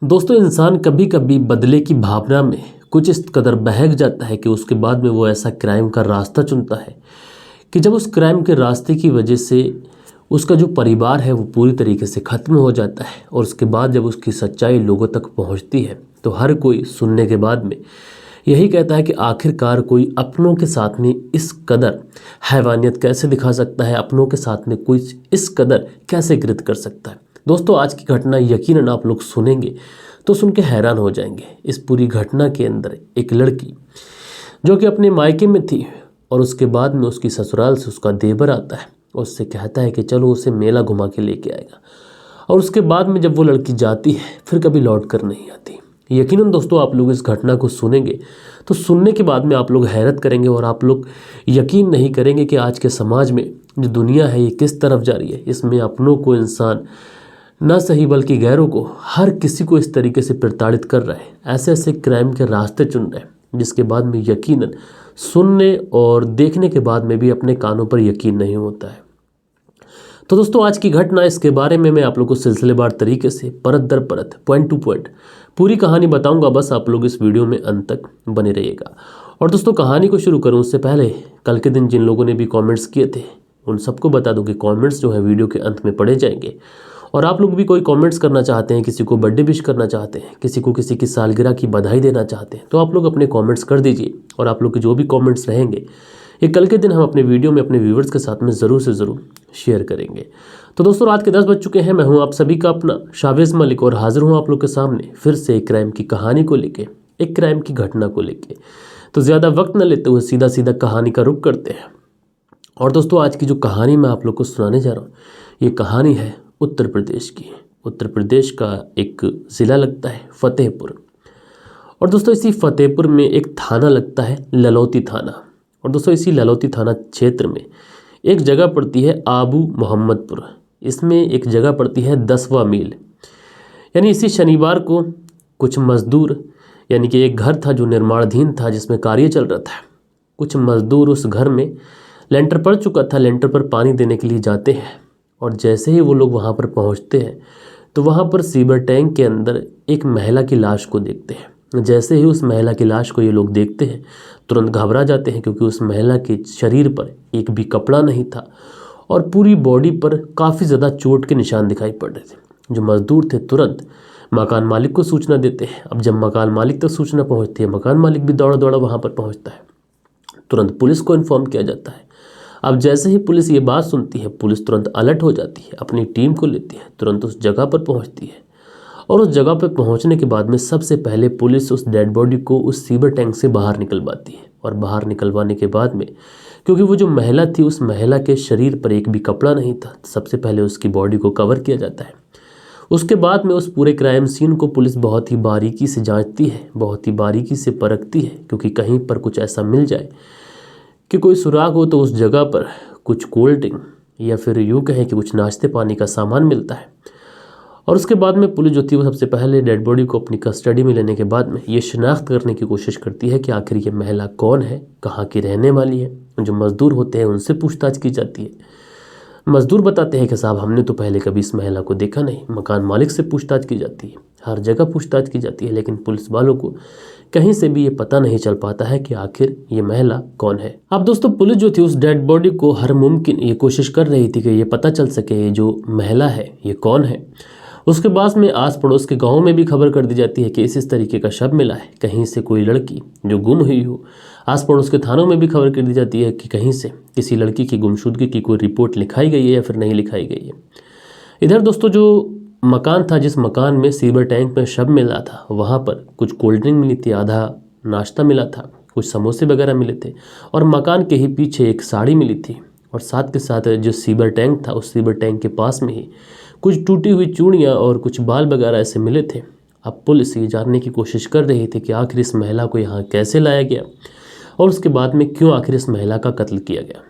दोस्तों, इंसान कभी कभी बदले की भावना में कुछ इस कदर बहक जाता है कि उसके बाद में वो ऐसा क्राइम का रास्ता चुनता है कि जब उस क्राइम के रास्ते की वजह से उसका जो परिवार है वो पूरी तरीके से ख़त्म हो जाता है। और उसके बाद जब उसकी सच्चाई लोगों तक पहुंचती है तो हर कोई सुनने के बाद में यही कहता है कि आखिरकार कोई अपनों के साथ में इस कदर हैवानियत कैसे दिखा सकता है, अपनों के साथ में कोई इस कदर कैसे कृत्य कर सकता है। दोस्तों, आज की घटना यकीनन आप लोग सुनेंगे तो सुन के हैरान हो जाएंगे। इस पूरी घटना के अंदर एक लड़की जो कि अपने मायके में थी और उसके बाद में उसकी ससुराल से उसका देवर आता है और उससे कहता है कि चलो उसे मेला घुमा के लेके आएगा। और उसके बाद में जब वो लड़की जाती है फिर कभी लौट कर नहीं आती। यकीनन दोस्तों, आप लोग इस घटना को सुनेंगे तो सुनने के बाद में आप लोग हैरत करेंगे और आप लोग यकीन नहीं करेंगे कि आज के समाज में जो दुनिया है ये किस तरफ जा रही है। इसमें अपनों को इंसान न सही बल्कि गैरों को, हर किसी को इस तरीके से प्रताड़ित कर रहा है, ऐसे ऐसे क्राइम के रास्ते चुन रहे हैं जिसके बाद में यकीनन सुनने और देखने के बाद में भी अपने कानों पर यकीन नहीं होता है। तो दोस्तों, आज की घटना, इसके बारे में मैं आप लोग को सिलसिलेवार तरीके से परत दर परत, पॉइंट टू पॉइंट पूरी कहानी बताऊंगा। बस आप लोग इस वीडियो में अंत तक बने रहिएगा। और दोस्तों, कहानी को शुरू करूं उससे पहले कल के दिन जिन लोगों ने भी कमेंट्स किए थे उन सबको बता दूं कि कमेंट्स जो है वीडियो के अंत में पढ़े जाएंगे। और आप लोग भी कोई कमेंट्स करना चाहते हैं, किसी को बर्थडे विश करना चाहते हैं, किसी को किसी की सालगिरह की बधाई देना चाहते हैं, तो आप लोग अपने कमेंट्स कर दीजिए। और आप लोग के जो भी कमेंट्स रहेंगे ये कल के दिन हम अपने वीडियो में अपने व्यूवर्स के साथ में ज़रूर से ज़रूर शेयर करेंगे। तो दोस्तों, रात के 10 बज चुके हैं। मैं हूं आप सभी का अपना शावेज़ मलिक और हाजिर हूं आप लोग के सामने फिर से एक क्राइम की कहानी को लेके, एक क्राइम की घटना को लेके। तो ज़्यादा वक्त न लेते हुए सीधा सीधा कहानी का रुख करते हैं। और दोस्तों, आज की जो कहानी मैं आप लोग को सुनाने जा रहा हूँ ये कहानी है उत्तर प्रदेश की। उत्तर प्रदेश का एक ज़िला लगता है फतेहपुर। और दोस्तों, इसी फतेहपुर में एक थाना लगता है ललौती थाना। और दोस्तों, इसी ललौती थाना क्षेत्र में एक जगह पड़ती है आबू मोहम्मदपुर। इसमें एक जगह पड़ती है 10वां मील। यानी इसी शनिवार को कुछ मजदूर, यानी कि एक घर था जो निर्माणाधीन था जिसमें कार्य चल रहा था, कुछ मजदूर उस घर में लेंटर पड़ चुका था, लेंटर पर पानी देने के लिए जाते हैं। और जैसे ही वो लोग वहाँ पर पहुँचते हैं तो वहाँ पर सीवर टैंक के अंदर एक महिला की लाश को देखते हैं। जैसे ही उस महिला की लाश को ये लोग देखते हैं तुरंत घबरा जाते हैं, क्योंकि उस महिला के शरीर पर एक भी कपड़ा नहीं था और पूरी बॉडी पर काफ़ी ज़्यादा चोट के निशान दिखाई पड़ रहे थे। जो मजदूर थे तुरंत मकान मालिक को सूचना देते हैं। अब जब मकान मालिक तक सूचना पहुँचती है, मकान मालिक भी दौड़ा दौड़ा वहाँ पर पहुँचता है। तुरंत पुलिस को इन्फॉर्म किया जाता है। अब जैसे ही पुलिस ये बात सुनती है, पुलिस तुरंत अलर्ट हो जाती है, अपनी टीम को लेती है, तुरंत उस जगह पर पहुंचती है। और उस जगह पर पहुंचने के बाद में सबसे पहले पुलिस उस डेड बॉडी को उस सीवर टैंक से बाहर निकलवाती है। और बाहर निकलवाने के बाद में, क्योंकि वो जो महिला थी उस महिला के शरीर पर एक भी कपड़ा नहीं था, सबसे पहले उसकी बॉडी को कवर किया जाता है। उसके बाद में उस पूरे क्राइम सीन को पुलिस बहुत ही बारीकी से जांचती है, बहुत ही बारीकी से परखती है, क्योंकि कहीं पर कुछ ऐसा मिल जाए कि कोई सुराग हो तो उस जगह पर कुछ कोल्ड ड्रिंक या फिर यूँ कहें कि कुछ नाश्ते पानी का सामान मिलता है। और उसके बाद में पुलिस जो थी वो सबसे पहले डेड बॉडी को अपनी कस्टडी में लेने के बाद में ये शिनाख्त करने की कोशिश करती है कि आखिर ये महिला कौन है, कहाँ की रहने वाली है। जो मज़दूर होते हैं उनसे पूछताछ की जाती है। मज़दूर बताते हैं कि साहब हमने तो पहले कभी इस महिला को देखा नहीं। मकान मालिक से पूछताछ की जाती है, हर जगह पूछताछ की जाती है, लेकिन पुलिस वालों को कहीं से भी ये पता नहीं चल पाता है कि आखिर ये महिला कौन है। अब दोस्तों, पुलिस जो थी उस डेड बॉडी को हर मुमकिन ये कोशिश कर रही थी कि ये पता चल सके ये जो महिला है ये कौन है। उसके बाद में आस पड़ोस के गाँव में भी खबर कर दी जाती है कि इस तरीके का शव मिला है, कहीं से कोई लड़की जो गुम हुई हो। आस पड़ोस के थानों में भी खबर कर दी जाती है कि कहीं से किसी लड़की की गुमशुदगी की कोई रिपोर्ट लिखाई गई है या फिर नहीं लिखाई गई है। इधर दोस्तों, जो मकान था, जिस मकान में सीवर टैंक में शव मिला था, वहाँ पर कुछ कोल्ड ड्रिंक मिली थी, आधा नाश्ता मिला था, कुछ समोसे वगैरह मिले थे और मकान के ही पीछे एक साड़ी मिली थी। और साथ के साथ जो सीवर टैंक था उस सीवर टैंक के पास में ही कुछ टूटी हुई चूड़ियाँ और कुछ बाल वगैरह ऐसे मिले थे। अब पुलिस ये जानने की कोशिश कर रही थी कि आखिर इस महिला को यहाँ कैसे लाया गया और उसके बाद में क्यों आखिर इस महिला का कत्ल किया गया।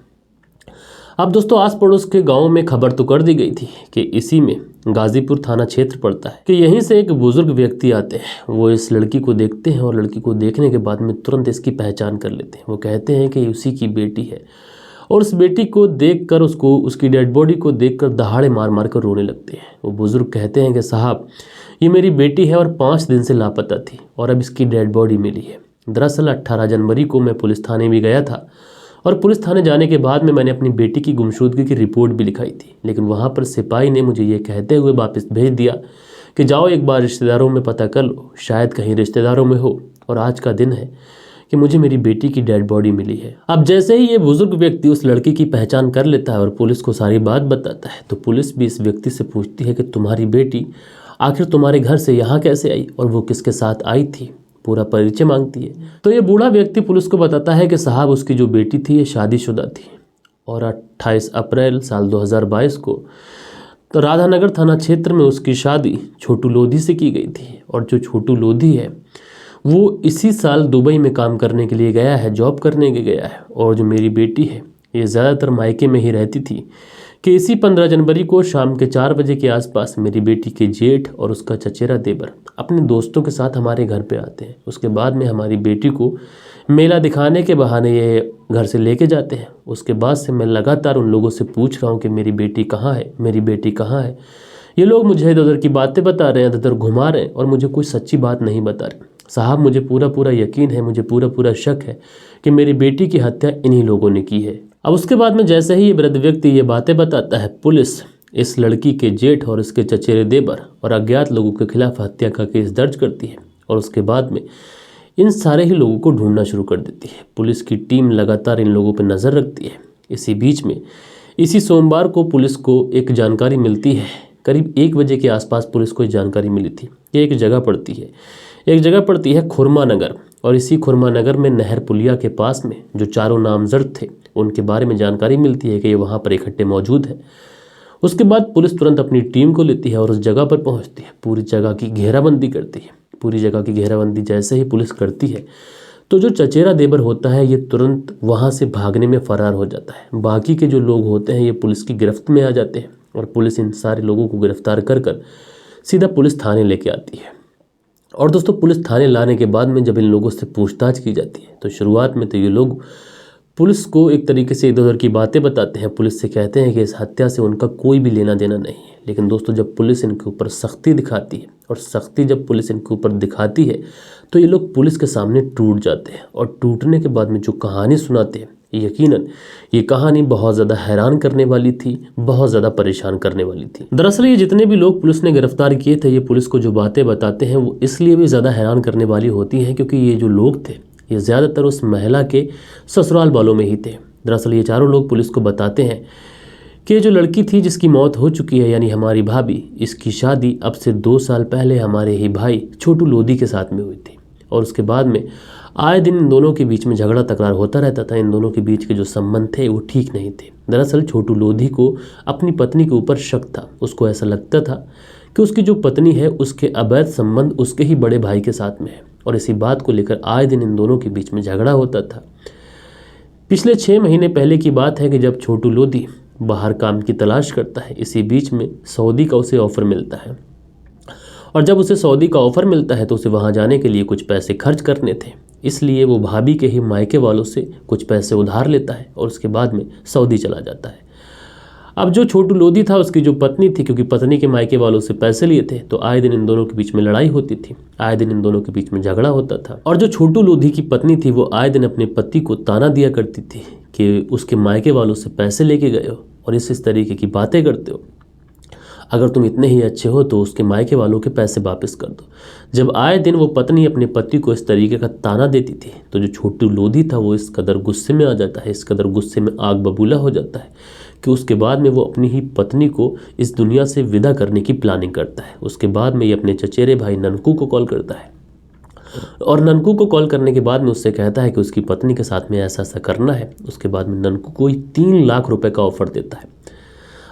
अब दोस्तों, आस पड़ोस के गाँव में खबर तो कर दी गई थी कि इसी में गाजीपुर थाना क्षेत्र पड़ता है कि यहीं से एक बुजुर्ग व्यक्ति आते हैं। वो इस लड़की को देखते हैं और लड़की को देखने के बाद में तुरंत इसकी पहचान कर लेते हैं। वो कहते हैं कि उसी की बेटी है और उस बेटी को देखकर, उसकी डेड बॉडी को देखकर दहाड़े मार मार कर रोने लगते हैं। वो बुजुर्ग कहते हैं कि साहब ये मेरी बेटी है और 5 दिन से लापता थी और अब इसकी डेड बॉडी मिली है। दरअसल 18 जनवरी को मैं पुलिस थाने भी गया था और पुलिस थाने जाने के बाद में मैंने अपनी बेटी की गुमशुदगी की रिपोर्ट भी लिखाई थी, लेकिन वहाँ पर सिपाही ने मुझे ये कहते हुए वापस भेज दिया कि जाओ एक बार रिश्तेदारों में पता कर लो, शायद कहीं रिश्तेदारों में हो। और आज का दिन है कि मुझे मेरी बेटी की डेड बॉडी मिली है। अब जैसे ही ये बुजुर्ग व्यक्ति उस लड़की की पहचान कर लेता है और पुलिस को सारी बात बताता है, तो पुलिस भी इस व्यक्ति से पूछती है कि तुम्हारी बेटी आखिर तुम्हारे घर से यहाँ कैसे आई और वो किसके साथ आई थी, पूरा परिचय मांगती है। तो ये बूढ़ा व्यक्ति पुलिस को बताता है कि साहब उसकी जो बेटी थी ये शादीशुदा थी और 28 अप्रैल साल 2022 को तो राधानगर थाना क्षेत्र में उसकी शादी छोटू लोधी से की गई थी। और जो छोटू लोधी है वो इसी साल दुबई में काम करने के लिए गया है, जॉब करने के गया है। और जो मेरी बेटी है ये ज़्यादातर मायके में ही रहती थी कि इसी 15 जनवरी को शाम के 4 बजे के आसपास मेरी बेटी के जेठ और उसका चचेरा देवर अपने दोस्तों के साथ हमारे घर पे आते हैं। उसके बाद में हमारी बेटी को मेला दिखाने के बहाने ये घर से लेके जाते हैं। उसके बाद से मैं लगातार उन लोगों से पूछ रहा हूँ कि मेरी बेटी कहाँ है, मेरी बेटी कहाँ है। ये लोग मुझे इधर उधर की बातें बता रहे हैं, इधर उधर घुमा रहे हैं और मुझे कोई सच्ची बात नहीं बता रहे। साहब मुझे पूरा यकीन है, मुझे पूरा शक है कि मेरी बेटी की हत्या इन्हीं लोगों ने की है। अब उसके बाद में जैसे ही ये वृद्ध व्यक्ति ये बातें बताता है, पुलिस इस लड़की के जेठ और इसके चचेरे देवर और अज्ञात लोगों के खिलाफ हत्या का केस दर्ज करती है और उसके बाद में इन सारे ही लोगों को ढूंढना शुरू कर देती है। पुलिस की टीम लगातार इन लोगों पर नज़र रखती है। इसी बीच में इसी सोमवार को पुलिस को एक जानकारी मिलती है, करीब 1 बजे के आसपास पुलिस को एक जानकारी मिली थी कि एक जगह पड़ती है खुरमा नगर। और इसी खुरमा नगर में नहर पुलिया के पास में जो चारों नामजद थे उनके बारे में जानकारी मिलती है कि ये वहाँ पर इकट्ठे मौजूद हैं। उसके बाद पुलिस तुरंत अपनी टीम को लेती है और उस जगह पर पहुँचती है, पूरी जगह की घेराबंदी करती है। पूरी जगह की घेराबंदी जैसे ही पुलिस करती है तो जो चचेरा देवर होता है ये तुरंत वहाँ से भागने में फरार हो जाता है। बाकी के जो लोग होते हैं ये पुलिस की गिरफ्त में आ जाते हैं और पुलिस इन सारे लोगों को गिरफ्तार कर सीधा पुलिस थाने लेके आती है। और दोस्तों पुलिस थाने लाने के बाद में जब इन लोगों से पूछताछ की जाती है तो शुरुआत में तो ये लोग पुलिस को एक तरीके से इधर उधर की बातें बताते हैं। पुलिस से कहते हैं कि इस हत्या से उनका कोई भी लेना देना नहीं है। लेकिन दोस्तों जब पुलिस इनके ऊपर सख्ती दिखाती है और सख्ती जब पुलिस इनके ऊपर दिखाती है तो ये लोग पुलिस के सामने टूट जाते हैं। और टूटने के बाद में जो कहानी सुनाते हैं, यकीनन ये कहानी बहुत ज़्यादा हैरान करने वाली थी, बहुत ज़्यादा परेशान करने वाली थी। दरअसल ये जितने भी लोग पुलिस ने गिरफ्तार किए थे, ये पुलिस को जो बातें बताते हैं वो इसलिए भी ज़्यादा हैरान करने वाली होती हैं क्योंकि ये जो लोग थे ये ज़्यादातर उस महिला के ससुराल वालों में ही थे। दरअसल ये चारों लोग पुलिस को बताते हैं कि ये जो लड़की थी जिसकी मौत हो चुकी है यानी हमारी भाभी, इसकी शादी अब से 2 साल पहले हमारे ही भाई छोटू लोधी के साथ में हुई थी। और उसके बाद में आए दिन इन दोनों के बीच में झगड़ा तकरार होता रहता था। इन दोनों के बीच के जो संबंध थे वो ठीक नहीं थे। दरअसल छोटू लोधी को अपनी पत्नी के ऊपर शक था। उसको ऐसा लगता था कि उसकी जो पत्नी है उसके अवैध संबंध उसके ही बड़े भाई के साथ में है और इसी बात को लेकर आए दिन इन दोनों के बीच में झगड़ा होता था। पिछले 6 महीने पहले की बात है कि जब छोटू लोधी बाहर काम की तलाश करता है, इसी बीच में सऊदी का उसे ऑफ़र मिलता है। और जब उसे सऊदी का ऑफ़र मिलता है तो उसे वहाँ जाने के लिए कुछ पैसे खर्च करने थे, इसलिए वो भाभी के ही मायके वालों से कुछ पैसे उधार लेता है और उसके बाद में सऊदी चला जाता है। अब जो छोटू लोधी था उसकी जो पत्नी थी, क्योंकि पत्नी के मायके वालों से पैसे लिए थे तो आए दिन इन दोनों के बीच में लड़ाई होती थी, आए दिन इन दोनों के बीच में झगड़ा होता था। और जो छोटू लोधी की पत्नी थी वो आए दिन अपने पति को ताना दिया करती थी कि उसके मायके वालों से पैसे लेके गए हो और इस तरीके की बातें करते हो, अगर तुम इतने ही अच्छे हो तो उसके मायके वालों के पैसे वापस कर दो। जब आए दिन वो पत्नी अपने पति को इस तरीके का ताना देती थी तो जो छोटू लोधी था वो इस कदर गुस्से में आ जाता है, इस कदर गुस्से में आग बबूला हो जाता है कि उसके बाद में वो अपनी ही पत्नी को इस दुनिया से विदा करने की प्लानिंग करता है। उसके बाद में ये अपने चचेरे भाई ननकू को कॉल करता है और ननकू को कॉल करने के बाद में उससे कहता है कि उसकी पत्नी के साथ में ऐसा ऐसा करना है। उसके बाद में ननकू को 3 लाख रुपए का ऑफ़र देता है।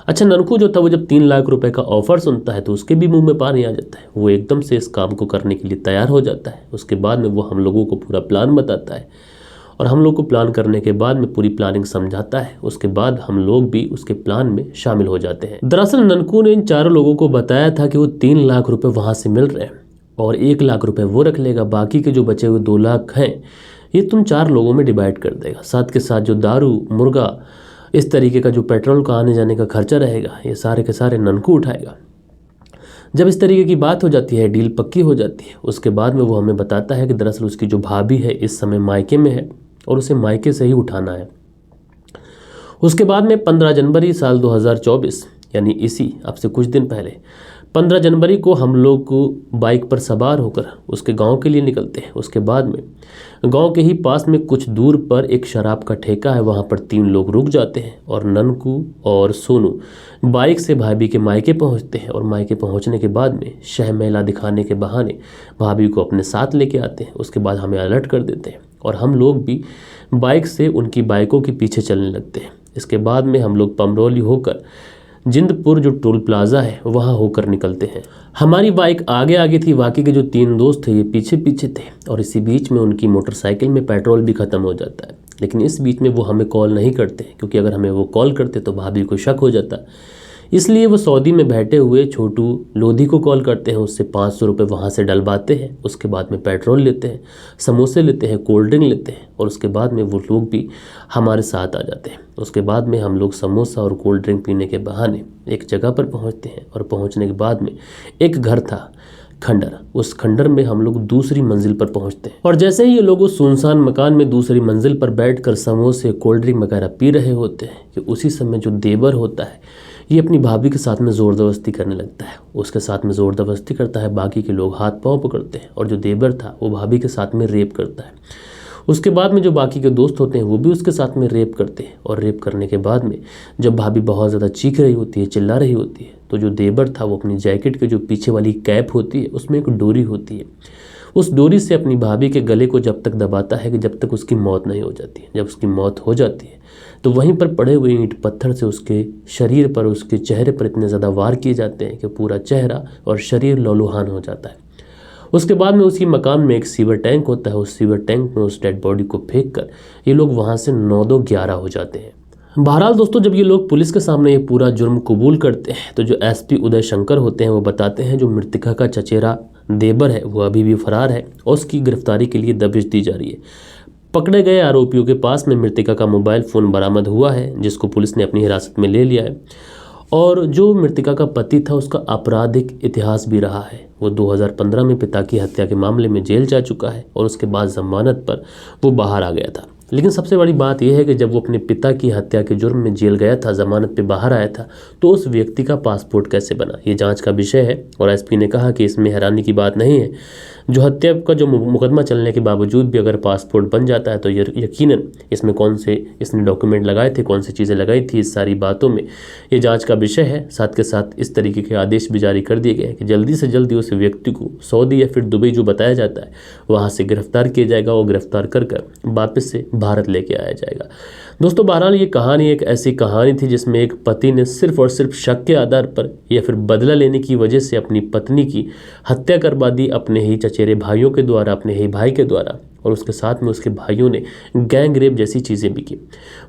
अच्छा, ननकू जो था वो जब 3 लाख रुपए का ऑफ़र सुनता है तो उसके भी मुंह में पानी आ जाता है। वो एकदम से इस काम को करने के लिए तैयार हो जाता है। उसके बाद में वो हम लोगों को पूरा प्लान बताता है और हम लोग को प्लान करने के बाद में पूरी प्लानिंग समझाता है। उसके बाद हम लोग भी उसके प्लान में शामिल हो जाते हैं। दरअसल ननकू ने इन चारों लोगों को बताया था कि वो 3 लाख रुपए वहाँ से मिल रहे हैं और 1 लाख रुपए वो रख लेगा, बाकी के जो बचे हुए 2 लाख हैं ये तुम 4 लोगों में डिवाइड कर देगा। साथ के साथ जो दारू, मुर्गा, इस तरीके का जो पेट्रोल का आने जाने का खर्चा रहेगा ये सारे के सारे ननकू उठाएगा। जब इस तरीके की बात हो जाती है, डील पक्की हो जाती है, उसके बाद में वो हमें बताता है कि दरअसल उसकी जो भाभी है इस समय मायके में है और उसे मायके से ही उठाना है। उसके बाद में 15 जनवरी साल 2024 यानी इसी अब से कुछ दिन पहले 15 जनवरी को हम लोग को बाइक पर सवार होकर उसके गांव के लिए निकलते हैं। उसके बाद में गांव के ही पास में कुछ दूर पर एक शराब का ठेका है, वहां पर 3 लोग रुक जाते हैं और ननकू और सोनू बाइक से भाभी के मायके पहुंचते हैं और मायके पहुंचने के बाद में शह मेला दिखाने के बहाने भाभी को अपने साथ लेके आते हैं। उसके बाद हमें अलर्ट कर देते हैं और हम लोग भी बाइक से उनकी बाइकों के पीछे चलने लगते हैं। इसके बाद में हम लोग पमरौली होकर जिंदपुर जो टोल प्लाजा है वहां होकर निकलते हैं। हमारी बाइक आगे आगे थी, बाकी के जो 3 दोस्त थे ये पीछे पीछे थे और इसी बीच में उनकी मोटरसाइकिल में पेट्रोल भी ख़त्म हो जाता है। लेकिन इस बीच में वो हमें कॉल नहीं करते, क्योंकि अगर हमें वो कॉल करते तो भाभी को शक हो जाता। इसलिए वो सऊदी में बैठे हुए छोटू लोधी को कॉल करते हैं, उससे 500 रुपये वहाँ से डलवाते हैं। उसके बाद में पेट्रोल लेते हैं, समोसे लेते हैं, कोल्ड ड्रिंक लेते हैं और उसके बाद में वो लोग भी हमारे साथ आ जाते हैं। उसके बाद में हम लोग समोसा और कोल्ड ड्रिंक पीने के बहाने एक जगह पर पहुँचते हैं और पहुँचने के बाद में एक घर था खंडर, उस खंडर में हम लोग दूसरी मंजिल पर पहुंचते हैं और जैसे ही ये लोग उस सुनसान मकान में दूसरी मंजिल पर बैठकर समोसे कोल्ड ड्रिंक वगैरह पी रहे होते हैं कि उसी समय जो देवर होता है ये अपनी भाभी के साथ में ज़ोर ज़बरदस्ती करने लगता है। उसके साथ में ज़ोर ज़बरदस्ती करता है, बाकी के लोग हाथ पांव पकड़ते हैं और जो देवर था वो भाभी के साथ में रेप करता है। उसके बाद में जो बाकी के दोस्त होते हैं वो भी उसके साथ में रेप करते हैं और रेप करने के बाद में जब भाभी बहुत ज़्यादा चीख रही होती है, चिल्ला रही होती है, तो जो देवर था वो अपनी जैकेट के जो पीछे वाली कैप होती है उसमें एक डोरी होती है, उस डोरी से अपनी भाभी के गले को जब तक दबाता है कि जब तक उसकी मौत नहीं हो जाती है। जब उसकी मौत हो जाती है तो वहीं पर पड़े हुए ईंट पत्थर से उसके शरीर पर, उसके चेहरे पर इतने ज़्यादा वार किए जाते हैं कि पूरा चेहरा और शरीर लहूलुहान हो जाता है। उसके बाद में उसी मकान में एक सीवर टैंक होता है, उस सीवर टैंक में उस डेड बॉडी को फेंक कर ये लोग वहाँ से 9-2-11 हो जाते हैं। बहरहाल दोस्तों, जब ये लोग पुलिस के सामने ये पूरा जुर्म कबूल करते हैं तो जो एसपी उदय शंकर होते हैं वो बताते हैं जो मृतका का चचेरा देवर है वो अभी भी फरार है और उसकी गिरफ्तारी के लिए दबिश दी जा रही है। पकड़े गए आरोपियों के पास में मृतका का मोबाइल फ़ोन बरामद हुआ है जिसको पुलिस ने अपनी हिरासत में ले लिया है और जो मृतका का पति था उसका आपराधिक इतिहास भी रहा है। वो 2015 में पिता की हत्या के मामले में जेल जा चुका है और उसके बाद जमानत पर वो बाहर आ गया था। लेकिन सबसे बड़ी बात यह है कि जब वो अपने पिता की हत्या के जुर्म में जेल गया था, जमानत पे बाहर आया था, तो उस व्यक्ति का पासपोर्ट कैसे बना, ये जांच का विषय है। और एसपी ने कहा कि इसमें हैरानी की बात नहीं है, जो हत्या का जो मुकदमा चलने के बावजूद भी अगर पासपोर्ट बन जाता है तो यकीनन इसमें कौन से इसने डॉक्यूमेंट लगाए थे, कौन सी चीज़ें लगाई थी, इस सारी बातों में ये जांच का विषय है। साथ के साथ इस तरीके के आदेश भी जारी कर दिए गए कि जल्दी से जल्दी उस व्यक्ति को सऊदी या फिर दुबई जो बताया जाता है वहाँ से गिरफ्तार किया जाएगा और गिरफ्तार कर वापस से भारत लेके आया जाएगा। दोस्तों, बहरहाल ये कहानी एक ऐसी कहानी थी जिसमें एक पति ने सिर्फ और सिर्फ शक के आधार पर या फिर बदला लेने की वजह से अपनी पत्नी की हत्या करवा दी अपने ही चचेरे भाइयों के द्वारा, अपने ही भाई के द्वारा, और उसके साथ में उसके भाइयों ने गैंग रेप जैसी चीज़ें भी की।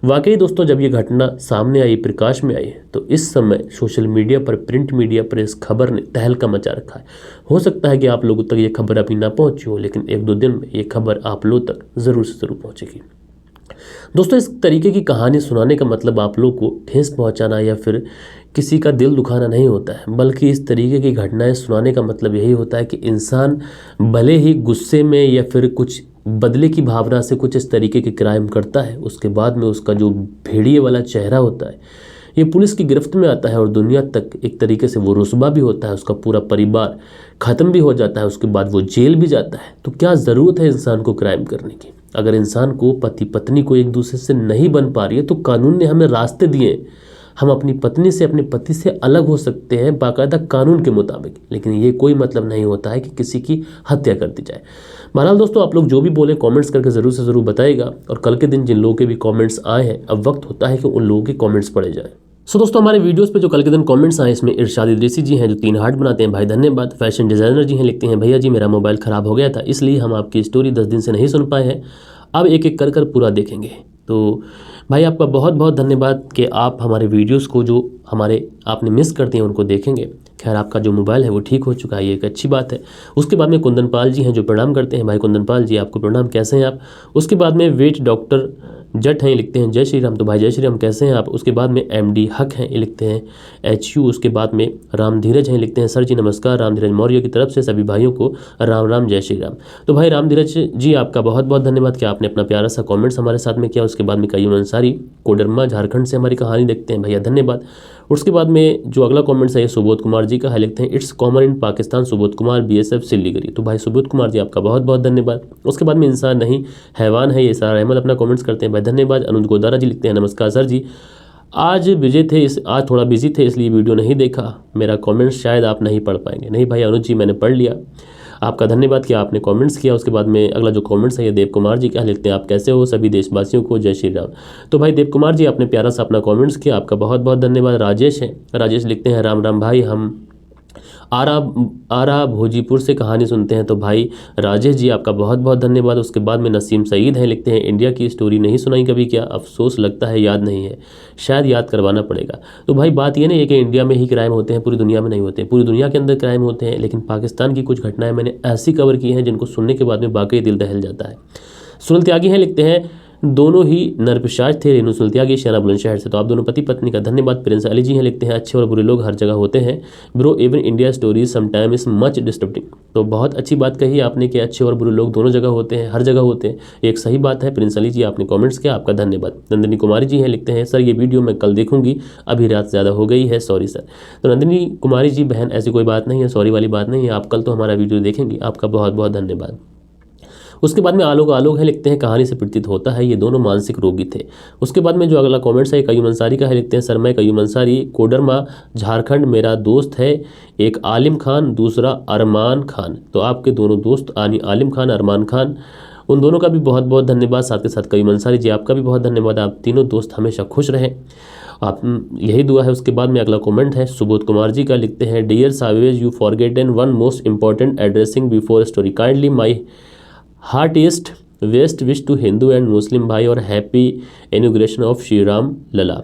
वाकई दोस्तों, जब ये घटना सामने आई, प्रकाश में आई, तो इस समय सोशल मीडिया पर, प्रिंट मीडिया पर इस खबर ने तहलका मचा रखा है। हो सकता है कि आप लोगों तक ये खबर अभी ना पहुंची हो, लेकिन 1-2 दिन में ये खबर आप लोगों तक ज़रूर से ज़रूर पहुँचेगी। दोस्तों, इस तरीके की कहानी सुनाने का मतलब आप लोग को ठेस पहुंचाना या फिर किसी का दिल दुखाना नहीं होता है, बल्कि इस तरीके की घटनाएं सुनाने का मतलब यही होता है कि इंसान भले ही गुस्से में या फिर कुछ बदले की भावना से कुछ इस तरीके के क्राइम करता है, उसके बाद में उसका जो भेड़िए वाला चेहरा होता है ये पुलिस की गिरफ्त में आता है और दुनिया तक एक तरीके से वो रुस्वा भी होता है, उसका पूरा परिवार ख़त्म भी हो जाता है, उसके बाद वो जेल भी जाता है। तो क्या ज़रूरत है इंसान को क्राइम करने की? अगर इंसान को, पति पत्नी को एक दूसरे से नहीं बन पा रही है तो कानून ने हमें रास्ते दिए, हम अपनी पत्नी से, अपने पति से अलग हो सकते हैं बाकायदा कानून के मुताबिक। लेकिन ये कोई मतलब नहीं होता है कि किसी की हत्या कर दी जाए। बहरहाल दोस्तों, आप लोग जो भी बोले कमेंट्स करके ज़रूर से ज़रूर बताइएगा और कल के दिन जिन लोगों के भी कमेंट्स आए हैं अब वक्त होता है कि उन लोगों के कमेंट्स पढ़े जाएँ। सो दोस्तों, हमारे वीडियोस पे जो कल के दिन कमेंट्स आए इसमें इरशाद इदरीसी जी हैं जो 3 हार्ट बनाते हैं, भाई धन्यवाद। फैशन डिज़ाइनर जी हैं, लिखते हैं भैया जी मेरा मोबाइल ख़राब हो गया था इसलिए हम आपकी स्टोरी 10 दिन से नहीं सुन पाए हैं, अब एक एक कर पूरा देखेंगे। तो भाई आपका बहुत बहुत धन्यवाद कि आप हमारे वीडियोस को जो हमारे आपने मिस करते हैं उनको देखेंगे। खैर, आपका जो मोबाइल है वो ठीक हो चुका है, ये एक अच्छी बात है। उसके बाद में कुंदन पाल जी हैं जो प्रणाम करते हैं, भाई कुंदन पाल जी आपको प्रणाम, कैसे हैं आप। उसके बाद में वेट डॉक्टर जट हैं, ये लिखते हैं जय श्री राम। तो भाई जय श्री राम, कैसे हैं आप। उसके बाद में MD हक हैं, ये लिखते हैं HU। उसके बाद में राम धीरज हैं, लिखते हैं सर जी नमस्कार, राम धीरज मौर्य की तरफ से सभी भाइयों को राम राम जय श्री राम। तो भाई राम धीरज जी आपका बहुत बहुत धन्यवाद कि आपने अपना प्यारा सा कॉमेंट्स हमारे साथ में किया। उसके बाद में कयूम अंसारी कोडरमा झारखंड से हमारी कहानी देखते हैं, भैया धन्यवाद। उसके बाद में जो अगला कमेंट्स है ये सुबोध कुमार जी का है, लिखते हैं it's common in Pakistan, Subodh Kumar BSF Siliguri. तो भाई सुबोध कुमार जी आपका बहुत बहुत धन्यवाद। उसके बाद में इंसान नहीं हैवान है, ये सारा अहमद अपना कमेंट्स करते हैं, भाई धन्यवाद। अनुज गोदारा जी लिखते हैं नमस्कार सर जी, आज आज थोड़ा बिजी थे इसलिए वीडियो नहीं देखा, मेरा कमेंट शायद आप नहीं पढ़ पाएंगे। नहीं भाई अनुज जी, मैंने पढ़ लिया, आपका धन्यवाद कि आपने कमेंट्स किया। उसके बाद में अगला जो कमेंट्स है ये देव कुमार जी क्या लिखते हैं, आप कैसे हो, सभी देशवासियों को जय श्री राम। तो भाई देव कुमार जी आपने प्यारा सा अपना कमेंट्स किया, आपका बहुत बहुत धन्यवाद। राजेश है, राजेश लिखते हैं राम राम भाई, हम आरा भोजीपुर से कहानी सुनते हैं। तो भाई राजेश जी आपका बहुत बहुत धन्यवाद। उसके बाद में नसीम सईद हैं, लिखते हैं इंडिया की स्टोरी नहीं सुनाई कभी क्या, अफसोस लगता है याद नहीं है, शायद याद करवाना पड़ेगा। तो भाई बात ये नहीं है कि इंडिया में ही क्राइम होते हैं, पूरी दुनिया में नहीं होते हैं, पूरी दुनिया के अंदर क्राइम होते हैं, लेकिन पाकिस्तान की कुछ घटनाएं मैंने ऐसी कवर की हैं जिनको सुनने के बाद में वाकई दिल दहल जाता है। सुनील त्यागी हैं, लिखते हैं दोनों ही नरपिशाच थे, रेनू सुनील त्यागी शाना बुलंदशहर से। तो आप दोनों पति पत्नी का धन्यवाद। प्रिंस अली जी हैं, लिखते हैं अच्छे और बुरे लोग हर जगह होते हैं bro, even India stories sometime is much disturbing. तो बहुत अच्छी बात कही आपने कि अच्छे और बुरे लोग दोनों जगह होते हैं, हर जगह होते हैं, एक सही बात है। प्रिंस अली जी आपने कॉमेंट्स किया, आपका धन्यवाद। नंदिनी कुमारी जी हैं, लिखते हैं सर ये वीडियो मैं कल देखूंगी, अभी रात ज़्यादा हो गई है, सॉरी सर। तो नंदिनी कुमारी जी बहन ऐसी कोई बात नहीं है, सॉरी वाली बात नहीं है, आप कल तो हमारा वीडियो देखेंगी, आपका बहुत बहुत धन्यवाद। उसके बाद में आलोक है, लिखते हैं कहानी से प्रतीत होता है ये दोनों मानसिक रोगी थे। उसके बाद में जो अगला कमेंट्स है कयूम अंसारी का है, लिखते हैं सर मैं कयूम अंसारी कोडरमा झारखंड, मेरा दोस्त है एक आलिम खान, दूसरा अरमान खान। तो आपके दोनों दोस्त यानी आलिम खान अरमान खान, उन दोनों का भी बहुत बहुत धन्यवाद। साथ के साथ कयूम अंसारी जी आपका भी बहुत धन्यवाद, आप तीनों दोस्त हमेशा खुश रहें, आप यही दुआ है। उसके बाद में अगला कमेंट है सुबोध कुमार जी का, लिखते हैं dear Savage you forgotten one most important addressing before story, kindly my heartiest west wish to Hindu and Muslim भाई और happy inauguration of Shri Ram Lalla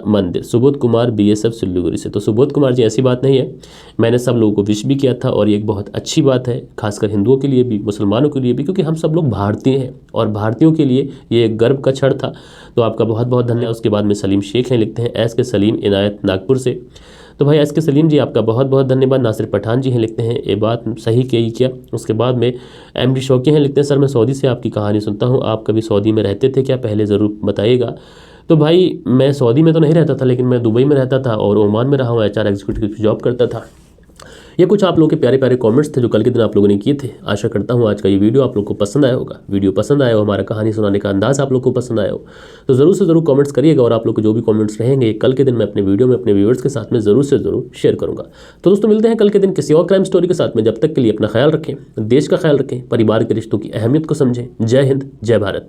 Mandir, Subodh Kumar BSF Siliguri से। तो सुबोध कुमार जी ऐसी बात नहीं है, मैंने सब लोगों को विश भी किया था और ये एक बहुत अच्छी बात है, खासकर हिंदुओं के लिए भी मुसलमानों के लिए भी, क्योंकि हम सब लोग भारतीय हैं और भारतीयों के लिए ये एक गर्व का क्षण था। तो आपका बहुत बहुत धन्यवाद। उसके बाद में सलीम शेख हैं, लिखते हैं एस के सलीम इनायत नागपुर से। तो भाई एस के सलीम जी आपका बहुत बहुत धन्यवाद। नासिर पठान जी हैं, लिखते हैं ये बात सही कही क्या। उसके बाद में MD शौकी हैं, लिखते हैं सर मैं सऊदी से आपकी कहानी सुनता हूँ, आप कभी सऊदी में रहते थे क्या, पहले ज़रूर बताइएगा। तो भाई मैं सऊदी में तो नहीं रहता था, लेकिन मैं दुबई में रहता था और ओमान में रहा हूँ, HR एग्जीक्यूटिव की जॉब करता था। ये कुछ आप लोगों के प्यारे प्यारे कमेंट्स थे जो कल के दिन आप लोगों ने किए थे। आशा करता हूँ आज का ये वीडियो आप लोगों को पसंद आया होगा। वीडियो पसंद आया हो, हमारा कहानी सुनाने का अंदाज आप लोगों को पसंद आया हो, तो ज़रूर से ज़रूर कमेंट्स करिएगा और आप लोग के जो भी कमेंट्स रहेंगे कल के दिन मैं अपने वीडियो में अपने व्यूअर्स के साथ में ज़रूर से ज़रूर शेयर करूँगा। तो दोस्तों मिलते हैं कल के दिन किसी और क्राइम स्टोरी के साथ में। जब तक के लिए अपना ख्याल रखें, देश का ख्याल रखें, परिवार के रिश्तों की अहमियत को समझें। जय हिंद, जय भारत।